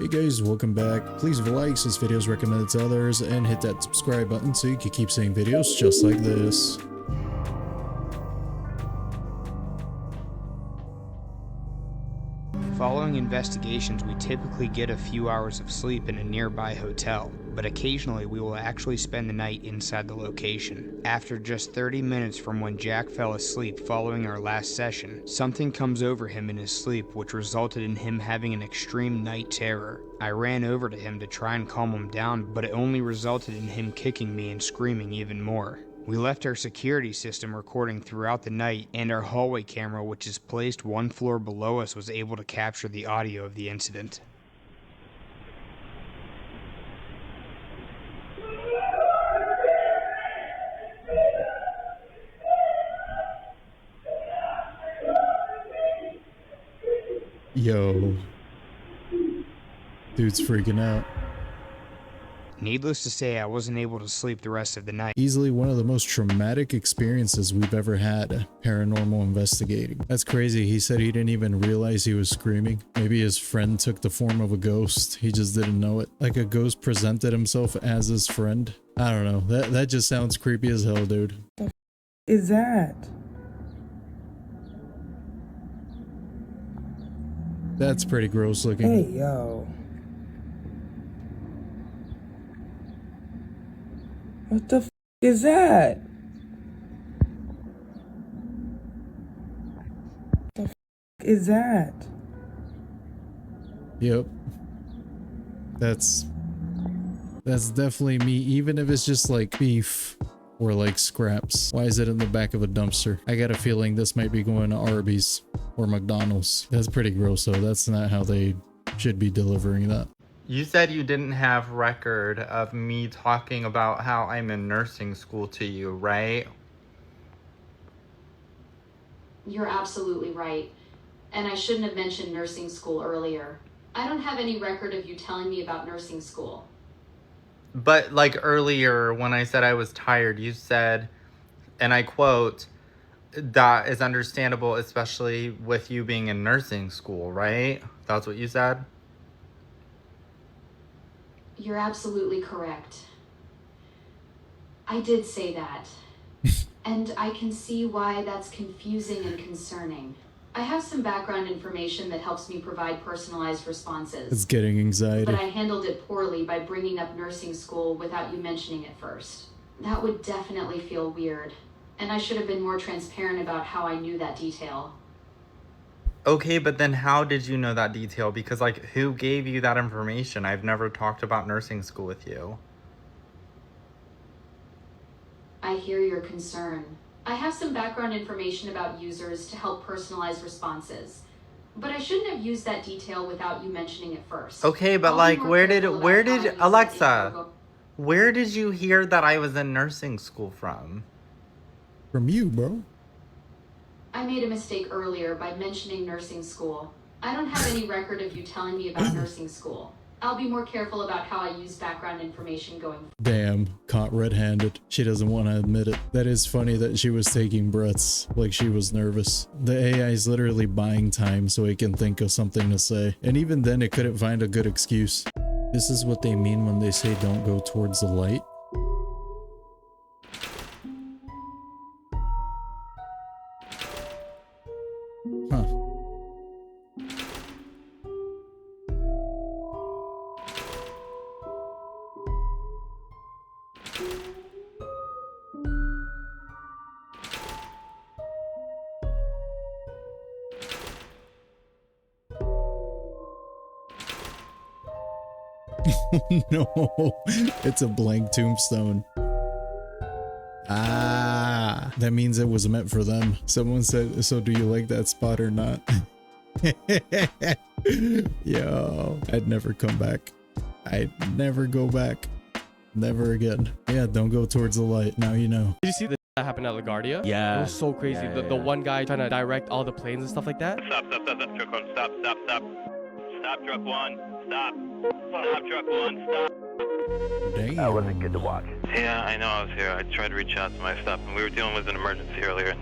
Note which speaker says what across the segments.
Speaker 1: Hey guys, welcome back. Please leave a like, this video is recommended to others, and hit that subscribe button so you can keep seeing videos just like this.
Speaker 2: Following investigations, we typically get a few hours of sleep in a nearby hotel, but occasionally we will actually spend the night inside the location. After just 30 minutes from when Jack fell asleep following our last session, something comes over him in his sleep which resulted in him having an extreme night terror. I ran over to him to try and calm him down, but it only resulted in him kicking me and screaming even more. We left our security system recording throughout the night, and our hallway camera, which is placed one floor below us, was able to capture the audio of the incident.
Speaker 1: Yo. Dude's freaking out.
Speaker 2: Needless to say, I wasn't able to sleep the rest of the night.
Speaker 1: Easily one of the most traumatic experiences we've ever had paranormal investigating. That's crazy. He said he didn't even realize he was screaming. Maybe his friend took the form of a ghost. He just didn't know it. Like a ghost presented himself as his friend. I don't know. That just sounds creepy as hell, dude.
Speaker 3: What the f is that?
Speaker 1: That's pretty gross looking.
Speaker 3: Hey, yo. What the f is that? What the f is that?
Speaker 1: Yep. That's definitely me, even if it's just like beef or like scraps. Why is it in the back of a dumpster? I got a feeling this might be going to Arby's or McDonald's. That's pretty gross though. That's not how they should be delivering that.
Speaker 4: You said you didn't have record of me talking about how I'm in nursing school to you, right?
Speaker 5: You're absolutely right. And I shouldn't have mentioned nursing school earlier. I don't have any record of you telling me about nursing school.
Speaker 4: But like earlier when I said I was tired, you said, and I quote, "That is understandable, especially with you being in nursing school," right? That's what you said?
Speaker 5: You're absolutely correct. I did say that. And I can see why that's confusing and concerning. I have some background information that helps me provide personalized responses.
Speaker 1: It's getting anxiety.
Speaker 5: But I handled it poorly by bringing up nursing school without you mentioning it first. That would definitely feel weird. And I should have been more transparent about how I knew that detail.
Speaker 4: Okay, but then how did you know that detail? Because, like, who gave you that information? I've never talked about nursing school with you.
Speaker 5: I hear your concern. I have some background information about users to help personalize responses. But I shouldn't have used that detail without you mentioning it first.
Speaker 4: Okay, but like, where did Alexa, where did you hear that I was in nursing school from?
Speaker 1: From you, bro.
Speaker 5: I made a mistake earlier by mentioning nursing school. I don't have any record of you telling me about nursing school. I'll be more careful about how I use background information going forward.
Speaker 1: Damn, caught red-handed. She doesn't want to admit it. That is funny that she was taking breaths like she was nervous. The AI is literally buying time so it can think of something to say. And even then it couldn't find a good excuse. This is what they mean when they say don't go towards the light. Huh. No, it's a blank tombstone. Ah, that means it was meant for them. Someone said, so do you like that spot or not? Yo, I'd never come back. I'd never go back. Never again. Yeah, don't go towards the light. Now you know.
Speaker 6: Did you see that happened at LaGuardia?
Speaker 7: Yeah.
Speaker 6: It was so crazy.
Speaker 7: Yeah,
Speaker 6: The one guy trying to direct all the planes and stuff like that.
Speaker 8: Stop, truck one, stop. Stop, truck one, stop. Stop, truck one, stop.
Speaker 1: Damn.
Speaker 7: That wasn't good to watch.
Speaker 8: Yeah, I know I was here. I tried to reach out to my stuff, and we were dealing with an emergency earlier, and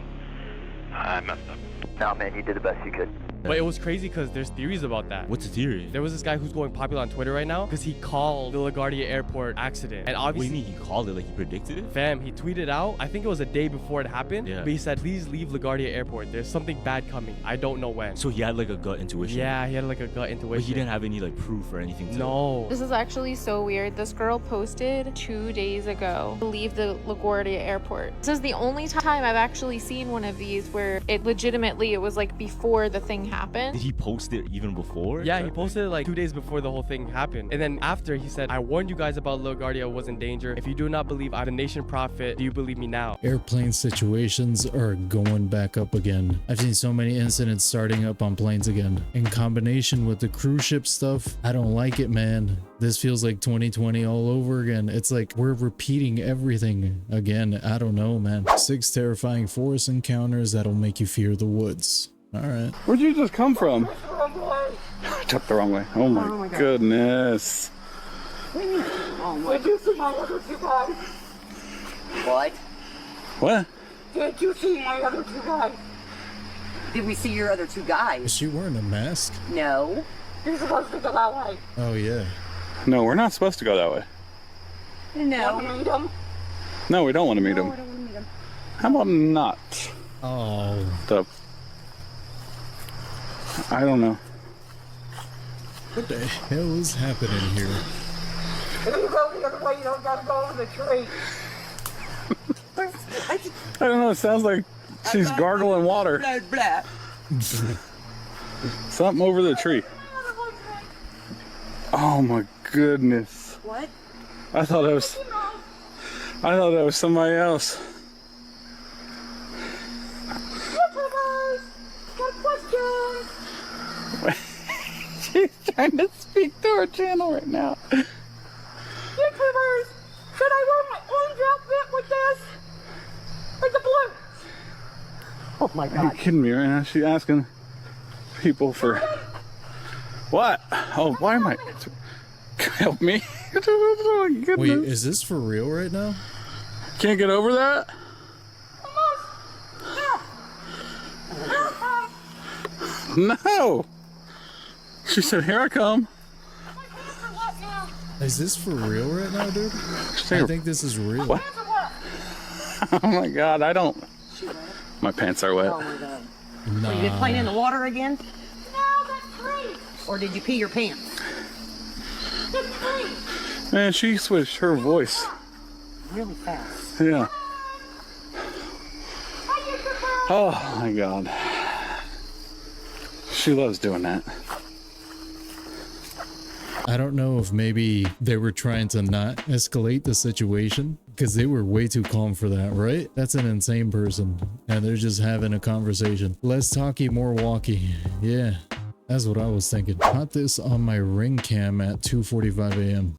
Speaker 8: I messed up.
Speaker 7: No, man, you did the best you could.
Speaker 6: But it was crazy because there's theories about that.
Speaker 7: What's the theory?
Speaker 6: There was this guy who's going popular on Twitter right now because he called the LaGuardia airport accident. And
Speaker 7: What do
Speaker 6: obviously,
Speaker 7: you mean he called it like he predicted it?
Speaker 6: fam, he tweeted out, I think it was a day before it happened,
Speaker 7: Yeah.
Speaker 6: but he said, please leave LaGuardia airport. There's something bad coming. I don't know when.
Speaker 7: So he had like a gut intuition.
Speaker 6: Yeah, he had like a gut intuition.
Speaker 7: But he didn't have any like proof or anything.
Speaker 6: No.
Speaker 9: This is actually so weird. This girl posted 2 days ago to leave the LaGuardia airport. This is the only time I've actually seen one of these where it legitimately, it was like before the thing happened.
Speaker 7: Did he post it even before?
Speaker 6: Yeah, he posted it like 2 days before the whole thing happened. And then after, he said, I warned you guys about LaGuardia was in danger. If you do not believe I'm the nation prophet, do you believe me now?
Speaker 1: Airplane situations are going back up again. I've seen so many incidents starting up on planes again. In combination with the cruise ship stuff, I don't like it, man. This feels like 2020 all over again. It's like we're repeating everything again. I don't know, man. 6 terrifying forest encounters that'll make you fear the woods. All right.
Speaker 10: Where'd you just come from? I took the wrong way. Oh my goodness.
Speaker 11: Did you see my other 2 guys? What?
Speaker 10: What?
Speaker 11: Did you see my other 2 guys? Did we see your other 2 guys?
Speaker 1: Is she wearing a mask?
Speaker 11: No. You're supposed to go that way.
Speaker 1: Oh, yeah.
Speaker 10: No, we're not supposed to go that way.
Speaker 11: No. Want to meet them?
Speaker 10: No, we don't want to meet him.
Speaker 11: No, I don't want to meet them.
Speaker 10: How about not?
Speaker 1: Oh.
Speaker 10: I don't know.
Speaker 1: What the hell is happening here?
Speaker 11: If you go the other way, you don't gotta go over the tree.
Speaker 10: I don't know. It sounds like she's gargling water.
Speaker 11: Blah, blah.
Speaker 10: Something over the tree. Oh my goodness.
Speaker 11: What?
Speaker 10: I thought that was somebody else. She's trying to speak to our channel right now.
Speaker 11: YouTubers, should I wear my orange outfit with this? Or the blue? Oh my
Speaker 10: Are you
Speaker 11: God.
Speaker 10: kidding me right now? She's asking people for what? Oh, why am I? Help me! Oh my goodness.
Speaker 1: Wait, is this for real right now?
Speaker 10: Can't get over that? No! She said, here I come.
Speaker 1: Is this for real right now, dude?
Speaker 10: Say
Speaker 1: I think this is real.
Speaker 10: What? Oh my God, I don't. My pants are wet.
Speaker 11: Oh my God.
Speaker 1: Nah.
Speaker 11: So you been playing in the water again? No, that's free. Or did you pee your pants? That's free.
Speaker 10: Man, she switched her voice.
Speaker 11: Really fast.
Speaker 10: Yeah. Oh my God. She loves doing that.
Speaker 1: I don't know if maybe they were trying to not escalate the situation because they were way too calm for that, right? That's an insane person and they're just having a conversation. Less talky, more walky. Yeah, that's what I was thinking. Caught this on my Ring cam at 2:45 a.m.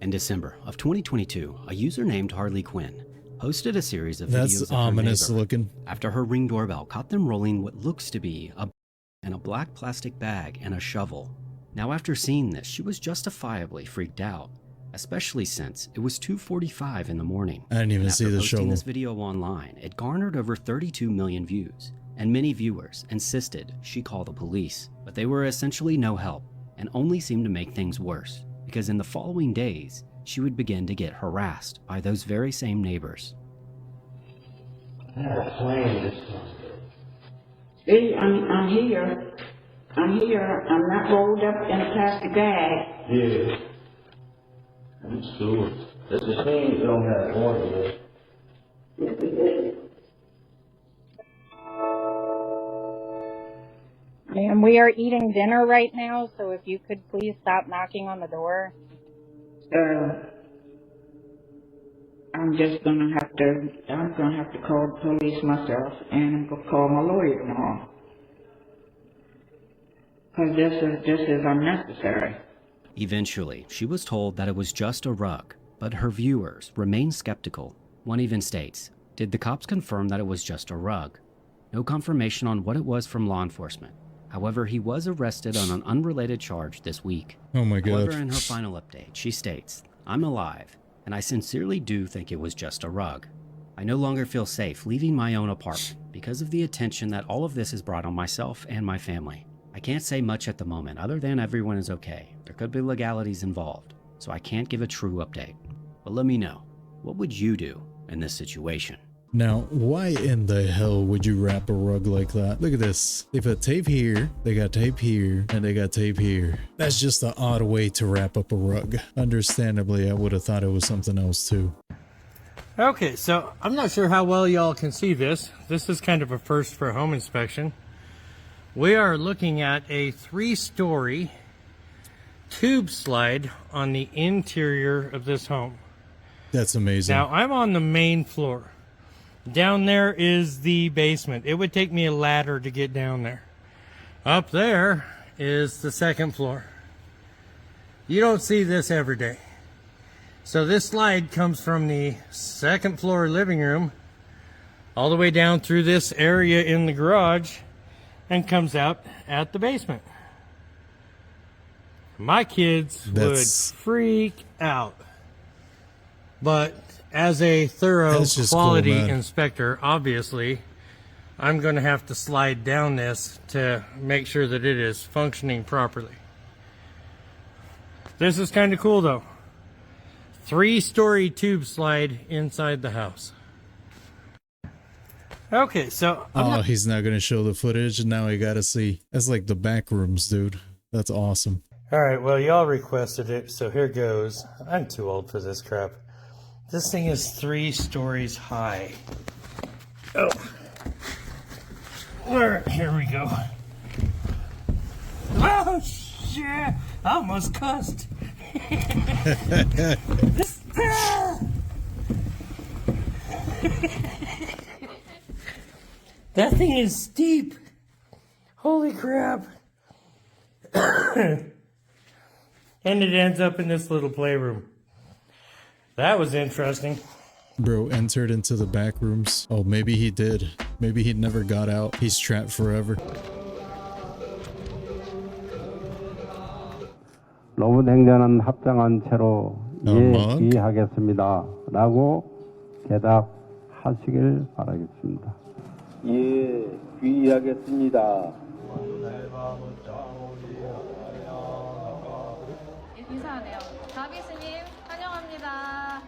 Speaker 12: In December of 2022, a user named Harley Quinn posted a series of
Speaker 1: That's
Speaker 12: videos of her
Speaker 1: ominous
Speaker 12: neighbor
Speaker 1: looking.
Speaker 12: after her Ring doorbell caught them rolling what looks to be a black plastic bag and a shovel. Now, after seeing this, she was justifiably freaked out, especially since it was 2:45 in the morning.
Speaker 1: I didn't even
Speaker 12: And
Speaker 1: see
Speaker 12: after
Speaker 1: the
Speaker 12: posting
Speaker 1: shovel.
Speaker 12: this video online, it garnered over 32 million views, and many viewers insisted she call the police, but they were essentially no help and only seemed to make things worse, because in the following days, she would begin to get harassed by those very same neighbors.
Speaker 11: I have a plan. See, I'm here. I'm here. I'm not rolled up in a plastic bag.
Speaker 13: Yeah. I'm sure. That's a shame you don't have water.
Speaker 11: Yes, it is.
Speaker 14: Ma'am, we are eating dinner right now, so if you could please stop knocking on the door.
Speaker 11: I'm gonna have to call the police myself, and I'm gonna call my lawyer tomorrow. Cause this is unnecessary.
Speaker 12: Eventually, she was told that it was just a rug, but her viewers remained skeptical. One even states, "Did the cops confirm that it was just a rug?" No confirmation on what it was from law enforcement. However, he was arrested on an unrelated charge this week.
Speaker 1: Oh my God.
Speaker 12: However, in her final update, she states, "I'm alive, and I sincerely do think it was just a rug." I no longer feel safe leaving my own apartment because of the attention that all of this has brought on myself and my family. I can't say much at the moment other than everyone is okay. There could be legalities involved, so I can't give a true update. But let me know, what would you do in this situation?
Speaker 1: Now, why in the hell would you wrap a rug like that? Look at this. They put tape here, they got tape here, and they got tape here. That's just an odd way to wrap up a rug. Understandably, I would have thought it was something else too.
Speaker 15: Okay, so I'm not sure how well y'all can see this. This is kind of a first for a home inspection. We are looking at a 3-story tube slide on the interior of this home.
Speaker 1: That's amazing.
Speaker 15: Now, I'm on the main floor. Down there is the basement. It would take me a ladder to get down there. Up there is the second floor. You don't see this every day. So this slide comes from the second floor living room all the way down through this area in the garage and comes out at the basement. My kids would freak out. But as a thorough quality inspector, obviously, I'm going to have to slide down this to make sure that it is functioning properly. This is kind of cool though. 3-story tube slide inside the house. Okay, so
Speaker 1: he's not gonna show the footage, and now I gotta see. That's like the back rooms, dude. That's awesome.
Speaker 15: All right, well, y'all requested it, so here goes. I'm too old for this crap. This thing is 3 stories high. Oh. All right, here we go. Oh, shit! I almost cussed. That thing is steep. Holy crap. And it ends up in this little playroom. That was interesting.
Speaker 1: Bro entered into the back rooms. Oh, maybe he did. Maybe he never got out. He's trapped forever.
Speaker 16: 로봇 행전은 합장한 채로 예의하겠습니다. 라고 대답하시길 바라겠습니다. 예, 귀의하겠습니다.
Speaker 17: 인사하네요. 다비스님 환영합니다.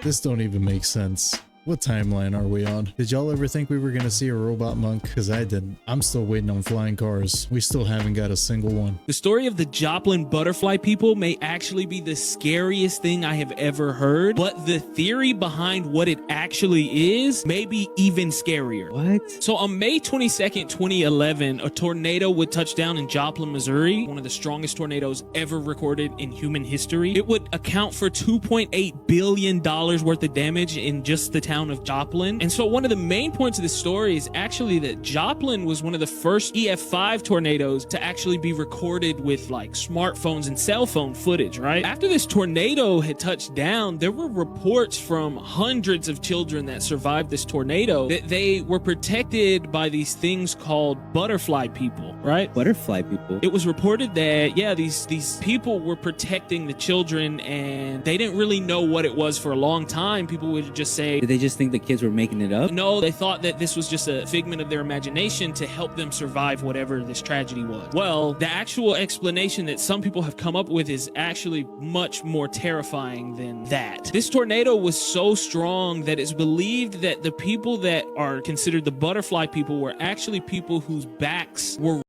Speaker 1: This don't even make sense. What timeline are we on? Did y'all ever think we were gonna see a robot monk? Because I didn't. I'm still waiting on flying cars. We still haven't got a single one.
Speaker 18: The story of the Joplin butterfly people may actually be the scariest thing I have ever heard, but the theory behind what it actually is may be even scarier. What? So on May 22nd, 2011, a tornado would touch down in Joplin, Missouri, one of the strongest tornadoes ever recorded in human history. It would account for $2.8 billion worth of damage in just the town of Joplin. And so one of the main points of the story is actually that Joplin was one of the first EF5 tornadoes to actually be recorded with like smartphones and cell phone footage, right? After this tornado had touched down, there were reports from hundreds of children that survived this tornado that they were protected by these things called butterfly people, right?
Speaker 19: Butterfly people?
Speaker 18: It was reported that, yeah, these people were protecting the children and they didn't really know what it was for a long time. People would just say,
Speaker 19: did they just think the kids were making it up?
Speaker 18: No, they thought that this was just a figment of their imagination to help them survive whatever this tragedy was. Well, the actual explanation that some people have come up with is actually much more terrifying than that. This tornado was so strong that it's believed that the people that are considered the butterfly people were actually people whose backs were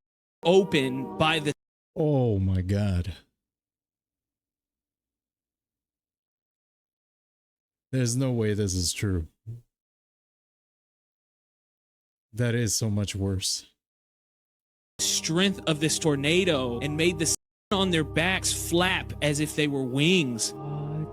Speaker 18: open by the...
Speaker 1: Oh my God. There's no way this is true. That is so much worse.
Speaker 18: Strength of this tornado and made the on their backs flap as if they were wings.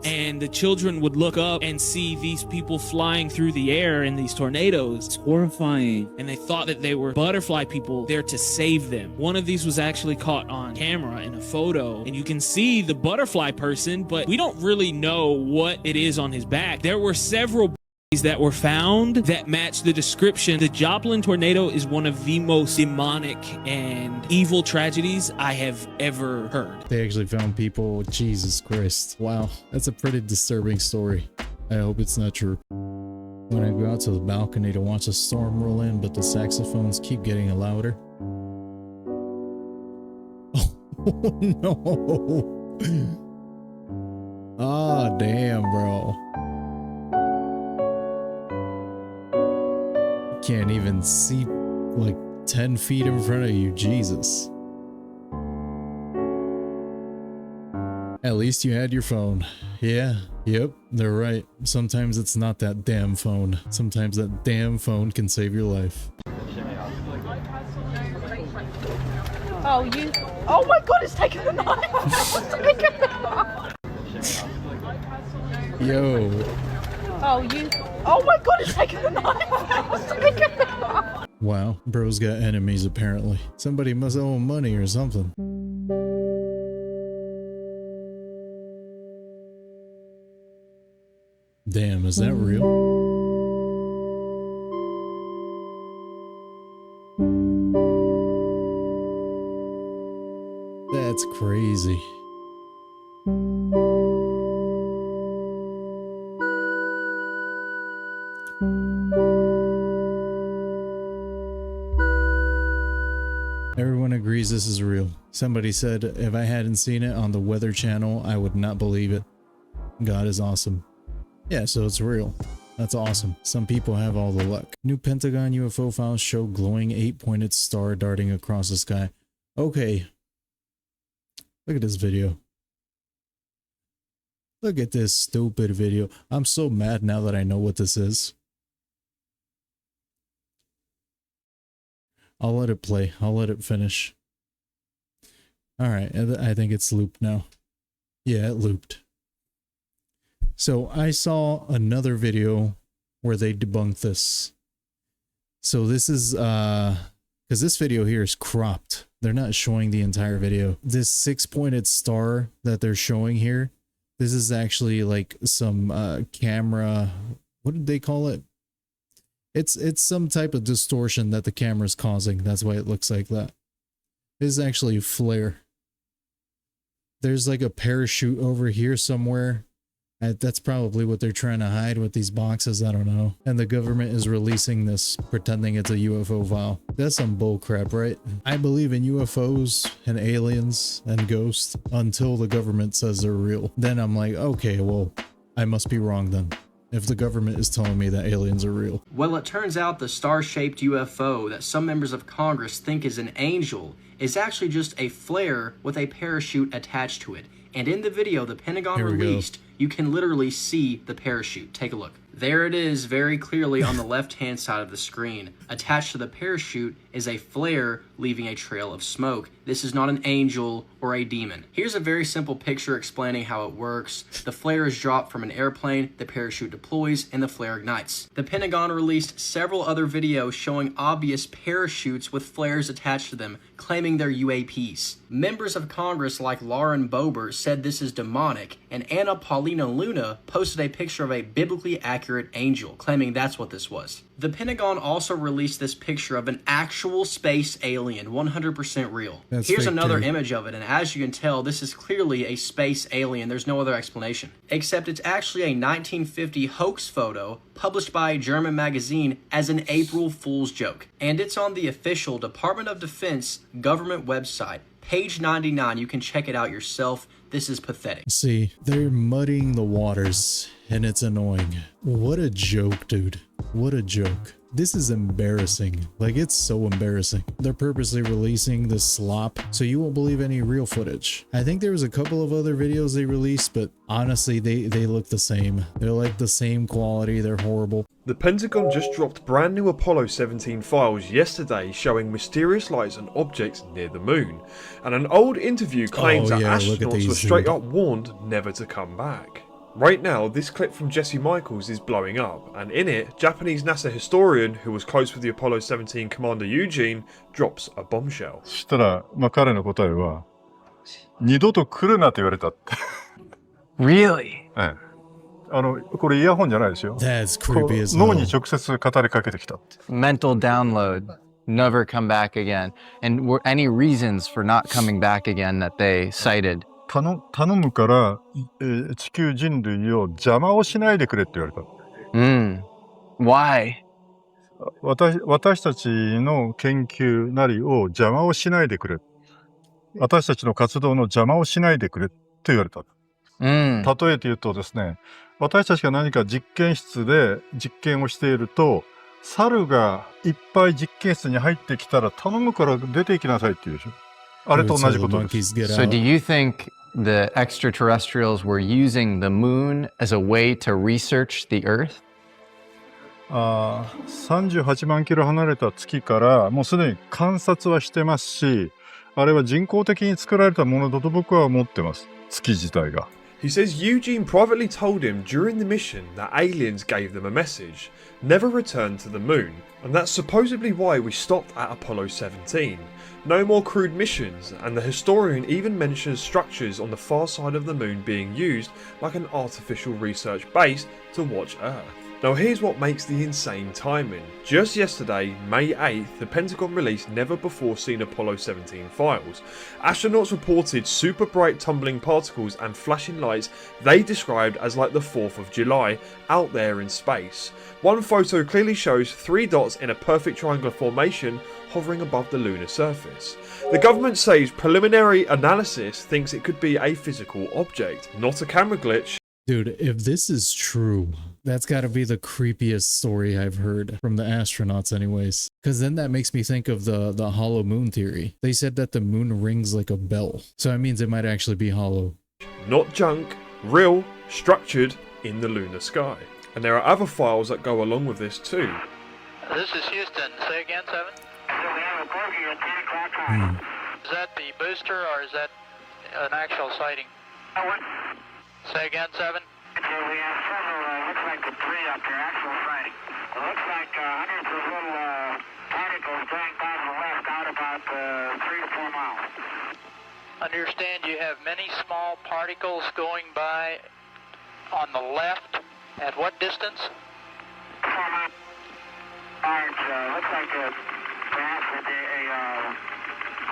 Speaker 18: And the children would look up and see these people flying through the air in these tornadoes.
Speaker 19: It's horrifying.
Speaker 18: And they thought that they were butterfly people there to save them. One of these was actually caught on camera in a photo. And you can see the butterfly person, but we don't really know what it is on his back. There were several that were found that match the description. The Joplin tornado is one of the most demonic and evil tragedies I have ever heard.
Speaker 1: They actually found people. Jesus Christ. Wow. That's a pretty disturbing story. I hope it's not true. When I go out to the balcony to watch a storm roll in, but the saxophones keep getting louder. Oh no. Ah, damn, bro. Can't even see like 10 feet in front of you. Jesus. At least you had your phone. Yeah, yep, they're right. Sometimes it's not that damn phone. Sometimes that damn phone can save your life.
Speaker 9: Oh, you. Oh my god, it's taking the knife! It's taking the knife!
Speaker 1: Yo.
Speaker 9: Oh, you. Oh my god, it's taking the knife! It's taking the knife!
Speaker 1: Wow, bro's got enemies apparently. Somebody must owe him money or something. Damn, is that real? That's crazy. Everyone agrees this is real. Somebody said if I hadn't seen it on the Weather Channel, I would not believe it. God is awesome. Yeah, so it's real. That's awesome. Some people have all the luck. New Pentagon UFO files show glowing 8-pointed star darting across the sky. Okay. Look at this video. Look at this stupid video. I'm so mad now that I know what this is. I'll let it play. I'll let it finish. Alright, I think it's looped now. Yeah, it looped. So I saw another video where they debunked this. So this is, because this video here is cropped. They're not showing the entire video. This 6-pointed star that they're showing here, this is actually like some camera, what did they call it? It's some type of distortion that the camera's causing. That's why it looks like that. This is actually a flare. There's like a parachute over here somewhere. That's probably what they're trying to hide with these boxes. I don't know. And the government is releasing this, pretending it's a UFO file. That's some bullcrap, right? I believe in UFOs and aliens and ghosts until the government says they're real. Then I'm like, okay, well, I must be wrong then, if the government is telling me that aliens are real.
Speaker 20: Well, it turns out the star-shaped UFO that some members of Congress think is an angel is actually just a flare with a parachute attached to it. And in the video the Pentagon released, you can literally see the parachute. Take a look. There it is, very clearly on the left-hand side of the screen. Attached to the parachute is a flare leaving a trail of smoke. This is not an angel or a demon. Here's a very simple picture explaining how it works. The flare is dropped from an airplane, the parachute deploys, and the flare ignites. The Pentagon released several other videos showing obvious parachutes with flares attached to them, claiming they're UAPs. Members of Congress like Lauren Boebert said this is demonic, and Anna Paulina Luna posted a picture of a biblically accurate angel, claiming that's what this was. The Pentagon also released this picture of an actual space alien, 100% real. Here's another image of it, and as you can tell, this is clearly a space alien. There's no other explanation. Except it's actually a 1950 hoax photo published by a German magazine as an April Fool's joke. And it's on the official Department of Defense government website. Page 99, you can check it out yourself. This is pathetic.
Speaker 1: See, they're muddying the waters, and it's annoying. What a joke, dude. What a joke. This is embarrassing. Like, it's so embarrassing. They're purposely releasing this slop so you won't believe any real footage. I think there was a couple of other videos they released, but honestly, they look the same. They're like the same quality. They're horrible.
Speaker 21: The Pentagon just dropped brand new Apollo 17 files yesterday showing mysterious lights and objects near the moon. And an old interview claims that astronauts were straight up warned never to come back. Right now, this clip from Jesse Michaels is blowing up, and in it, Japanese NASA historian who was close with the Apollo 17 commander Eugene drops a bombshell.
Speaker 22: そしたら、彼の答えは、二度と来るなと言われたって。Really? ええ。これイヤホンじゃないですよ。
Speaker 1: That's creepy as
Speaker 22: 脳に
Speaker 1: hell.
Speaker 22: 直接語りかけてきたって。
Speaker 2: Mental download. Never come back again. And were any reasons for not coming back again that they cited?
Speaker 22: 頼むから、地球人類を邪魔をしないでくれって言われた。
Speaker 2: Why?
Speaker 22: 私たちの研究なりを邪魔をしないでくれ。私たちの活動の邪魔をしないでくれって言われた。例えて言うとですね、私たちが何か実験室で実験をしていると、猿がいっぱい実験室に入ってきたら頼むから出て行きなさいって言うでしょ。あれと同じことです。
Speaker 2: So do you think the extraterrestrials were using the moon as a way to research the Earth?
Speaker 22: 38万キロ離れた月からもうすでに観察はしてますし、あれは人工的に作られたものだと僕は思ってます。月自体が。
Speaker 21: He says Eugene privately told him during the mission that aliens gave them a message, never return to the moon, and that's supposedly why we stopped at Apollo 17. No more crewed missions, and the historian even mentions structures on the far side of the moon being used like an artificial research base to watch Earth. Now here's what makes the insane timing. Just yesterday, May 8th, the Pentagon released never before seen Apollo 17 files. Astronauts reported super bright tumbling particles and flashing lights they described as like the 4th of July out there in space. One photo clearly shows 3 dots in a perfect triangular formation hovering above the lunar surface. The government says preliminary analysis thinks it could be a physical object, not a camera glitch.
Speaker 1: Dude, if this is true, that's gotta be the creepiest story I've heard from the astronauts anyways. Because then that makes me think of the hollow moon theory. They said that the moon rings like a bell. So that means it might actually be hollow.
Speaker 21: Not junk, real, structured in the lunar sky. And there are other files that go along with this too.
Speaker 3: This is Houston. Say again, 7? We have a bogey at 10 o'clock time. Is that the booster or is that an actual sighting? Say again, 7? We have several, looks like debris up there, actual sighting. It looks like hundreds of little particles going by to the left out about 3 to 4 miles. Understand you have many small particles going by on the left. At what distance? 4 miles. Alright, looks like perhaps a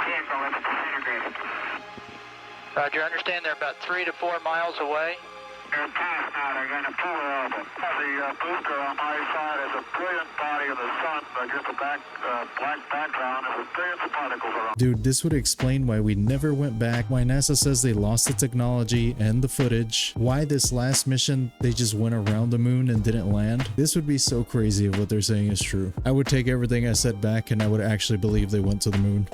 Speaker 3: vehicle that's disintegrated. Roger, understand they're about 3 to 4 miles away. They're past now, they're going to pull her over. The booster on my side is a brilliant body of the sun, just a black background, and billions of particles around.
Speaker 1: Dude, this would explain why we never went back, why NASA says they lost the technology and the footage, why this last mission they just went around the moon and didn't land. This would be so crazy if what they're saying is true. I would take everything I said back and I would actually believe they went to the moon.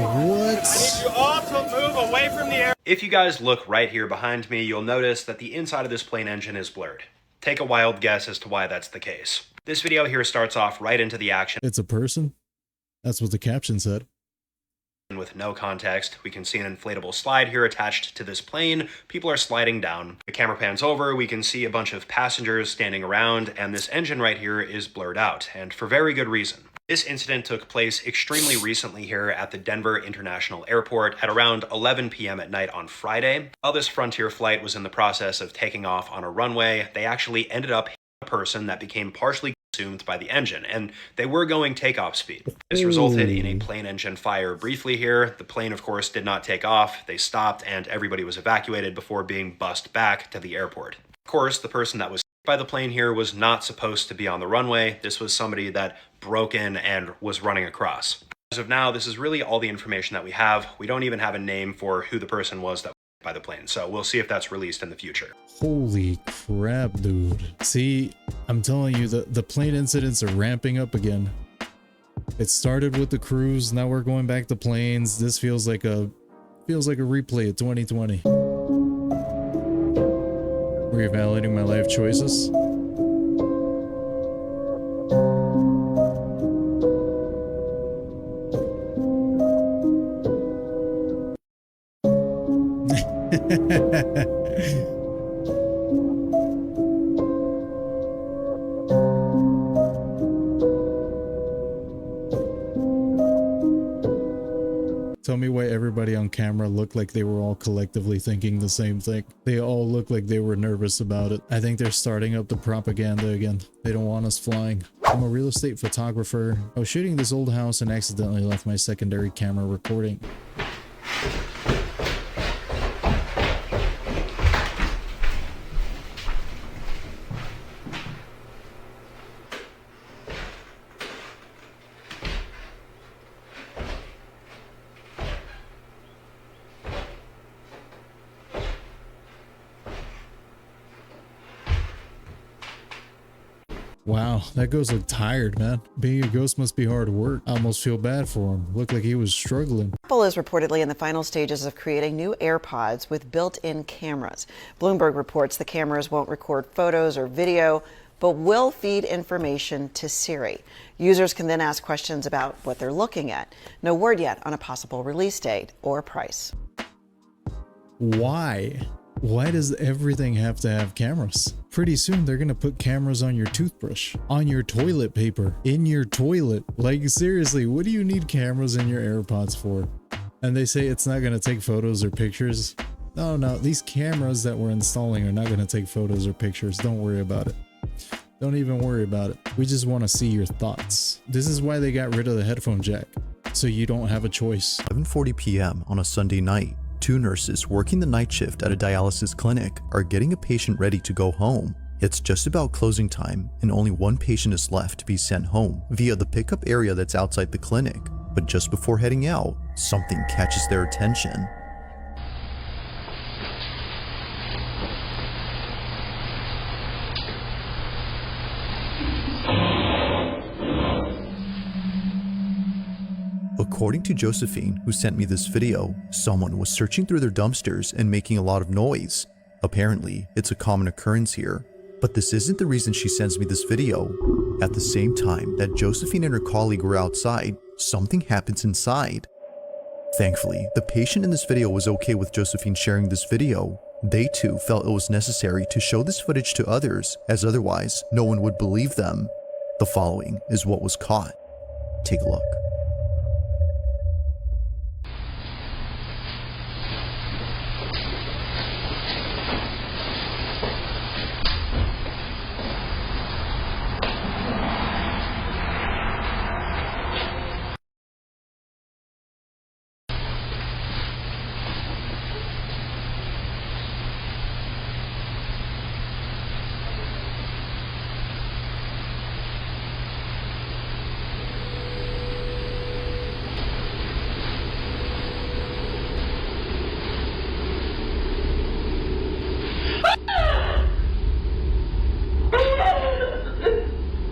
Speaker 1: What?
Speaker 23: I need you all to move away from the air. If you guys look right here behind me, you'll notice that the inside of this plane engine is blurred. Take a wild guess as to why that's the case. This video here starts off right into the action.
Speaker 1: It's a person? That's what the caption said.
Speaker 23: With no context, we can see an inflatable slide here attached to this plane. People are sliding down. The camera pans over, we can see a bunch of passengers standing around, and this engine right here is blurred out, and for very good reason. This incident took place extremely recently here at the Denver International Airport at around 11 p.m. at night on Friday. While this Frontier flight was in the process of taking off on a runway, they actually ended up hitting a person that became partially consumed by the engine, and they were going takeoff speed. This resulted in a plane engine fire briefly here. The plane, of course, did not take off. They stopped, and everybody was evacuated before being bussed back to the airport. Of course, the person that was by the plane here was not supposed to be on the runway. This was somebody that broke in and was running across. As of now, this is really all the information that we have. We don't even have a name for who the person was that was hit by the plane, so we'll see if that's released in the future.
Speaker 1: Holy crap, dude. See, I'm telling you, the plane incidents are ramping up again. It started with the cruise, now we're going back to planes. This feels like a replay of 2020. Reevaluating my life choices. Tell me why everybody on camera looked like they were all collectively thinking the same thing. They all looked like they were nervous about it. I think they're starting up the propaganda again. They don't want us flying. I'm a real estate photographer. I was shooting this old house and accidentally left my secondary camera recording. Wow, that ghost looked tired, man. Being a ghost must be hard work. I almost feel bad for him. Looked like he was struggling.
Speaker 4: Apple is reportedly in the final stages of creating new AirPods with built-in cameras. Bloomberg reports the cameras won't record photos or video, but will feed information to Siri. Users can then ask questions about what they're looking at. No word yet on a possible release date or price.
Speaker 1: Why? Why does everything have to have cameras? Pretty soon they're gonna put cameras on your toothbrush, on your toilet paper, in your toilet. Like seriously, what do you need cameras in your AirPods for? And they say it's not gonna take photos or pictures. No, these cameras that we're installing are not gonna take photos or pictures. Don't worry about it. Don't even worry about it. We just wanna see your thoughts. This is why they got rid of the headphone jack, so you don't have a choice.
Speaker 5: 11:40 p.m. on a Sunday night. Two nurses working the night shift at a dialysis clinic are getting a patient ready to go home. It's just about closing time and only one patient is left to be sent home via the pickup area that's outside the clinic. But just before heading out, something catches their attention. According to Josephine, who sent me this video, someone was searching through their dumpsters and making a lot of noise. Apparently, it's a common occurrence here. But this isn't the reason she sends me this video. At the same time that Josephine and her colleague were outside, something happens inside. Thankfully, the patient in this video was okay with Josephine sharing this video. They too felt it was necessary to show this footage to others, as otherwise no one would believe them. The following is what was caught. Take a look.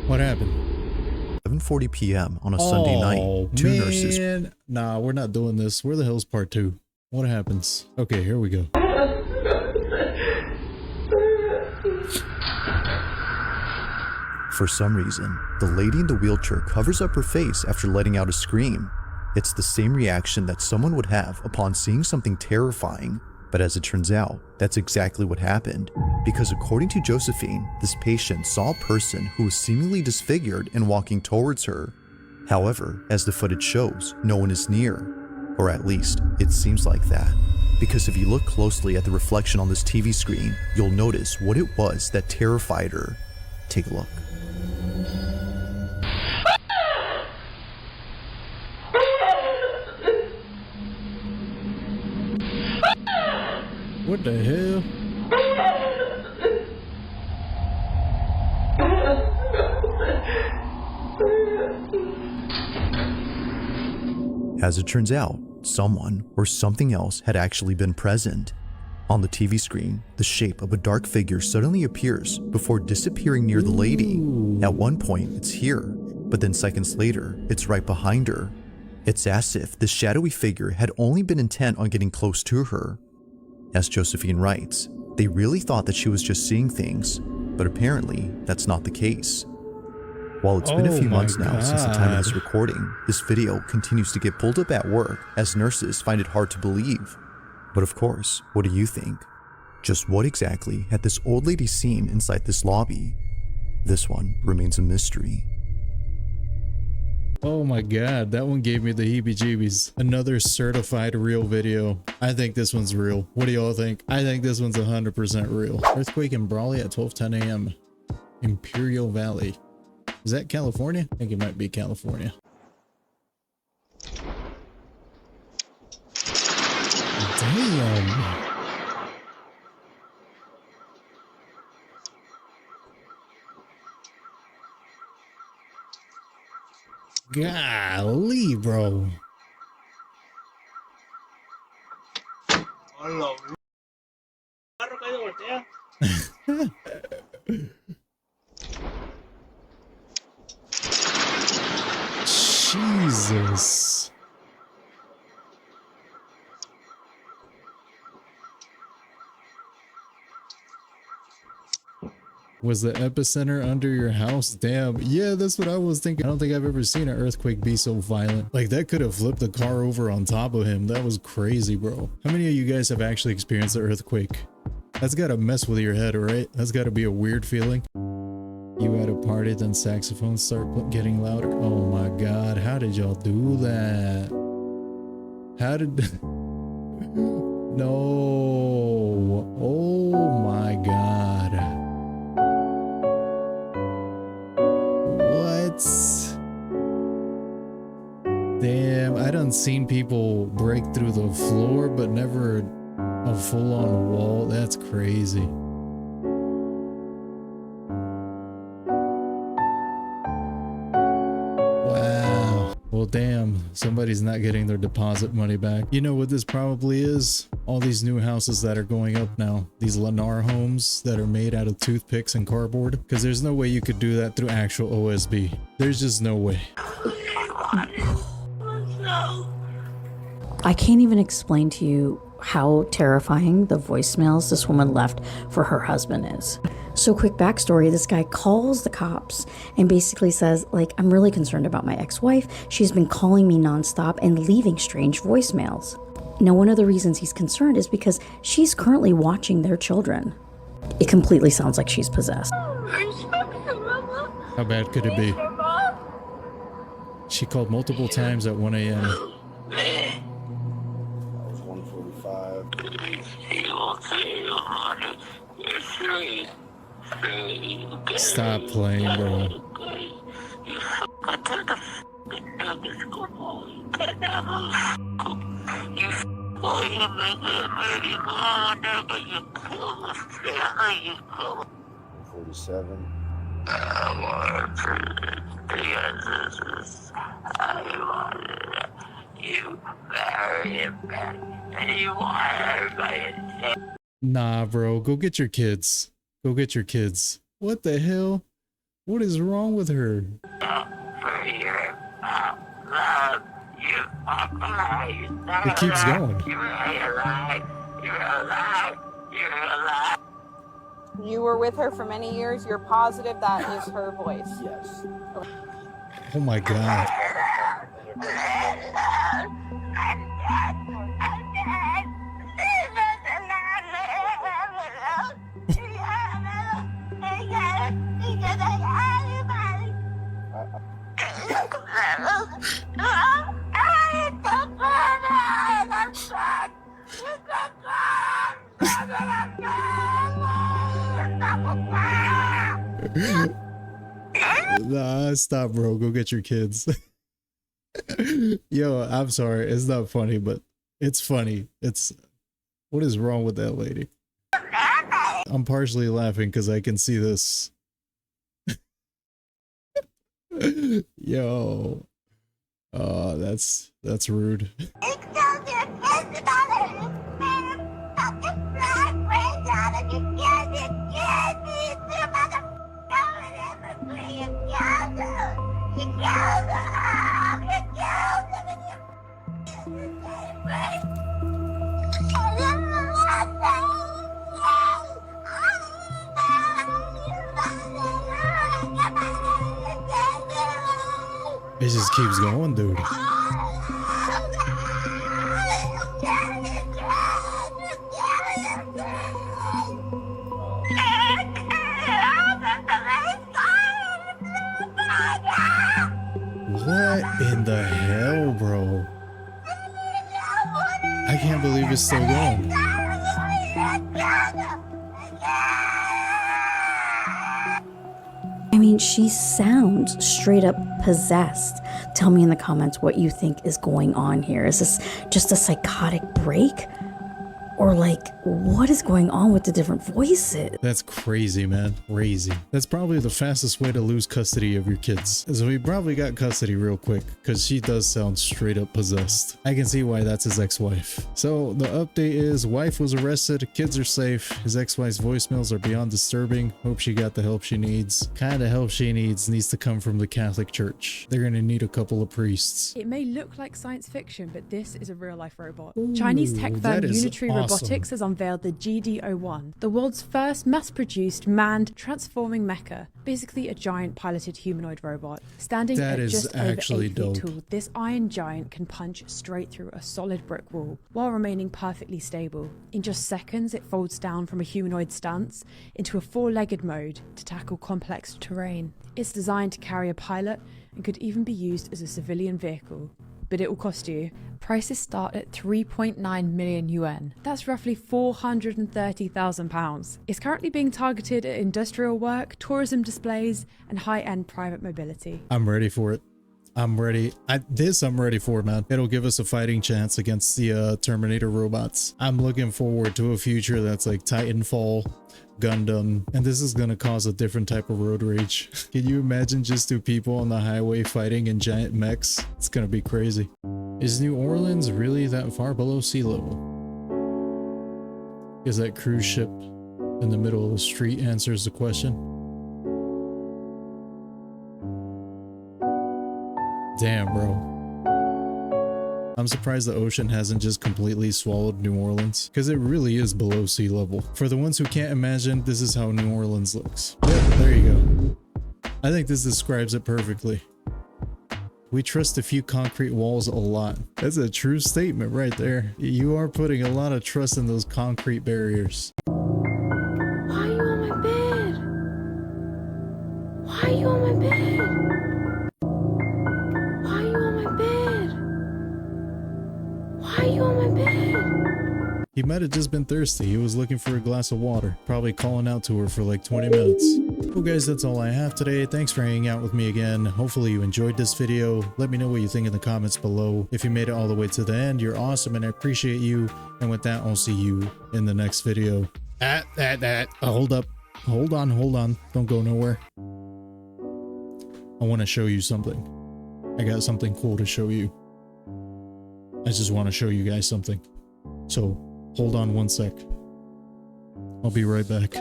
Speaker 1: What happened?
Speaker 5: 11:40 p.m. on a Sunday night. Two nurses.
Speaker 1: Nah, we're not doing this. Where the hell's part 2? What happens? Okay, here we go.
Speaker 5: For some reason, the lady in the wheelchair covers up her face after letting out a scream. It's the same reaction that someone would have upon seeing something terrifying. But as it turns out, that's exactly what happened. Because according to Josephine, this patient saw a person who was seemingly disfigured and walking towards her. However, as the footage shows, no one is near. Or at least, it seems like that. Because if you look closely at the reflection on this TV screen, you'll notice what it was that terrified her. Take a look.
Speaker 1: What the hell?
Speaker 5: As it turns out, someone or something else had actually been present. On the TV screen, the shape of a dark figure suddenly appears before disappearing near the lady. At one point, it's here, but then seconds later, it's right behind her. It's as if this shadowy figure had only been intent on getting close to her. As Josephine writes, they really thought that she was just seeing things, but apparently that's not the case. While it's been a few months now since the time of this recording, this video continues to get pulled up at work as nurses find it hard to believe. But of course, what do you think? Just what exactly had this old lady seen inside this lobby? This one remains a mystery.
Speaker 1: Oh my god, that one gave me the heebie-jeebies. Another certified real video. I think this one's real. What do y'all think? I think this one's 100% real. Earthquake in Brawley at 12:10 a.m. Imperial Valley. Is that California? I think it might be California. Damn. Golly, bro. Jesus. Was the epicenter under your house? Damn. Yeah, that's what I was thinking. I don't think I've ever seen an earthquake be so violent. Like, that could have flipped the car over on top of him. That was crazy, bro. How many of you guys have actually experienced an earthquake? That's gotta mess with your head, right? That's gotta be a weird feeling. You at a party, then saxophones start getting louder. Oh my god, how did y'all do that? How did... No. Oh my god. What? Damn, I done seen people break through the floor, but never a full-on wall. That's crazy. Well, damn, somebody's not getting their deposit money back. You know what this probably is? All these new houses that are going up now. These Lennar homes that are made out of toothpicks and cardboard. Because there's no way you could do that through actual OSB. There's just no way.
Speaker 6: I can't even explain to you how terrifying the voicemails this woman left for her husband is. So quick backstory, this guy calls the cops and basically says, like, I'm really concerned about my ex-wife. She's been calling me nonstop and leaving strange voicemails. Now, one of the reasons he's concerned is because she's currently watching their children. It completely sounds like she's possessed.
Speaker 1: How bad could it be? She called multiple times at 1 a.m.
Speaker 16: That was 145.
Speaker 1: Stop playing, bro. Nah, bro, go get your kids. Go get your kids. What the hell? What is wrong with her? It keeps going.
Speaker 7: You were with her for many years. You're positive that is her voice?
Speaker 16: Yes.
Speaker 7: Okay.
Speaker 1: Oh my god. Nah, stop, bro. Go get your kids. Yo, I'm sorry. It's not funny, but it's funny. What is wrong with that lady? I'm partially laughing because I can see this. Yo. Oh, that's rude. It just keeps going, dude. What? in the hell, bro? I can't believe it's still going.
Speaker 6: I mean, she sounds straight up possessed. Tell me in the comments what you think is going on here. Is this just a psychotic break? Or like, what is going on with the different voices?
Speaker 1: That's crazy, man. Crazy. That's probably the fastest way to lose custody of your kids. So he probably got custody real quick because she does sound straight up possessed. I can see why that's his ex-wife. So the update is wife was arrested, kids are safe. His ex-wife's voicemails are beyond disturbing. Hope she got the help she needs. Kind of help she needs to come from the Catholic Church. They're gonna need a couple of priests.
Speaker 8: It may look like science fiction, but this is a real-life robot. Chinese tech firm Unitary Robotics has unveiled the GD01, the world's first mass-produced manned transforming mecha, basically a giant piloted humanoid robot. Standing at just over 8 feet tall, this iron giant can punch straight through a solid brick wall while remaining perfectly stable. In just seconds, it folds down from a humanoid stance into a four-legged mode to tackle complex terrain. It's designed to carry a pilot and could even be used as a civilian vehicle. But it will cost you. Prices start at 3.9 million yuan. That's roughly £430,000. It's currently being targeted at industrial work, tourism displays, and high-end private mobility.
Speaker 1: I'm ready for it. I'm ready. I'm ready for, man. It'll give us a fighting chance against the Terminator robots. I'm looking forward to a future that's like Titanfall, Gundam, and this is gonna cause a different type of road rage. Can you imagine just two people on the highway fighting in giant mechs? It's gonna be crazy. Is New Orleans really that far below sea level? Is that cruise ship in the middle of the street answers the question? Damn, bro. I'm surprised the ocean hasn't just completely swallowed New Orleans, because it really is below sea level. For the ones who can't imagine, this is how New Orleans looks. Yep, there you go. I think this describes it perfectly. We trust a few concrete walls a lot. That's a true statement right there. You are putting a lot of trust in those concrete barriers.
Speaker 17: Why are you on my bed? Why are you on my bed? Why are you on my bed? Why are you on my bed?
Speaker 1: He might have just been thirsty. He was looking for a glass of water, probably calling out to her for like 20 minutes. Well guys, that's all I have today. Thanks for hanging out with me again. Hopefully you enjoyed this video. Let me know what you think in the comments below. If you made it all the way to the end, you're awesome and I appreciate you. And with that, I'll see you in the next video. Hold up. Hold on. Don't go nowhere. I want to show you something. I got something cool to show you. I just want to show you guys something. So hold on one sec. I'll be right back.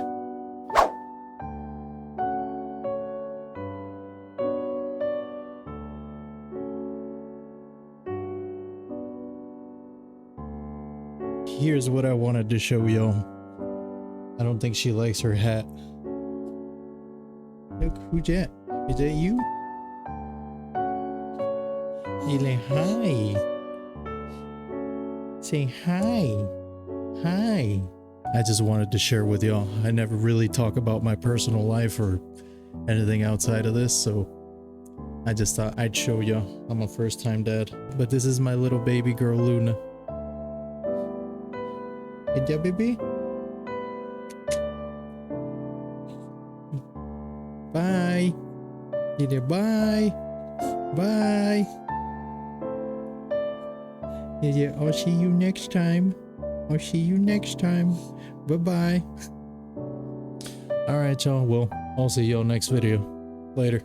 Speaker 1: Here's what I wanted to show y'all. I don't think she likes her hat. Look, who's that? Is that you? You're like, hi. Say hi. Hi. I just wanted to share with y'all. I never really talk about my personal life or anything outside of this, so I just thought I'd show y'all. I'm a first-time dad. But this is my little baby girl, Luna. Hey, there, baby. Bye. Hey there, bye. Bye. Yeah, I'll see you next time. I'll see you next time. Bye-bye. All right, y'all. Well, I'll see y'all next video. Later.